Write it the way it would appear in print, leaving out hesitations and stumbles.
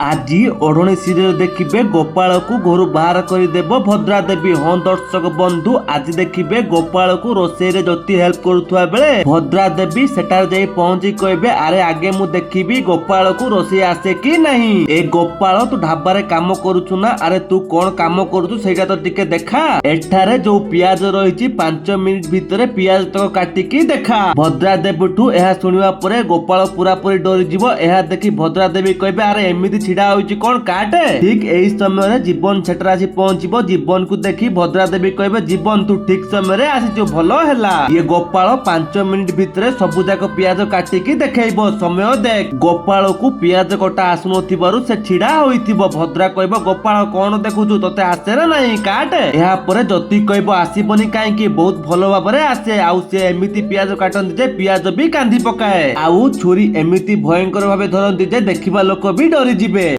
ଆଜି ଓଢ଼ଣୀ ସିରିଏଲ ଦେଖିବେ ଗୋପାଳକୁ ଘରୁ ବାହାର କରିଦେବ ଭଦ୍ରା ଦେବୀ। ହଁ ଦର୍ଶକ ବନ୍ଧୁ, ଆଜି ଦେଖିବେ ଗୋପାଳକୁ ରୋଷେଇରେ ଜ୍ୟୋତି ହେଲ୍ପ କରୁଥିବା ବେଳେ ଭଦ୍ରା ଦେବୀ ସେଠାରେ ଯାଇ ପହଞ୍ଚି କହିବେ, ଆରେ ଆଗେ ମୁଁ ଦେଖିବି ଗୋପାଳକୁ ରୋଷେଇ ଆସେ କି ନାହିଁ। ଏ ଗୋପାଳ, ତୁ ଢାବାରେ କାମ କରୁଛୁ ନା? ଆରେ ତୁ କଣ କାମ କରୁଛୁ ସେଇଟା ତ ଟିକେ ଦେଖା। ଏଠାରେ ଯୋଉ ପିଆଜ ରହିଛି 5 ମିନିଟ ଭିତରେ ପିଆଜ ତକ କାଟିକି ଦେଖା। ଭଦ୍ରା ଦେବୀଠୁ ଏହା ଶୁଣିବା ପରେ ଗୋପାଳ ପୁରାପୁରି ଡରିଯିବ। ଏହା ଦେଖି ଭଦ୍ରା ଦେବୀ କହିବେ, ଆରେ ଏମିତି ଛିଡା ହୋଇଛି କଣ, କାଟେ। ଠିକ ଏହି ସମୟରେ ଜୀବନ ସେଠାରେ ଆସି ପହଞ୍ଚିବ। ଜୀବନକୁ ଦେଖି ଭଦ୍ରା ଦେବୀ କହିବେ, ଜୀବନ ତୁ ଠିକ ସମୟରେ ଆସିଛୁ, ଭଲ ହେଲା। ଇଏ ଗୋପାଳ 5 ମିନିଟ ଭିତରେ ସବୁ ଯାକ ପିଆଜ କାଟିକି ଦେଖେଇବ। ସମୟ ଦେଖ। ଗୋପାଳକୁ ପିଆଜ କଟା ଆସୁନଥିବାରୁ ସେ ଛିଡା ହୋଇଥିବ। ଭଦ୍ରା କହିବ, ଗୋପାଳ କଣ ଦେଖୁଛୁ, ତତେ ଆସେ ନା ନାହିଁ, କାଟେ। ଏହା ପରେ ଜ୍ୟୋତି କହିବ, ଆସିବନି କାହିଁକି, ବହୁତ ଭଲ ଭାବରେ ଆସେ। ଆଉ ସେ ଏମିତି ପିଆଜ କାଟନ୍ତି ଯେ ପିଆଜ ବି କାନ୍ଦି ପକାଏ। ଆଉ ଛୁରୀ ଏମିତି ଭୟଙ୍କର ଭାବେ ଧରନ୍ତି ଯେ ଦେଖିବା ଲୋକ ବି ଡରିଯିବେ।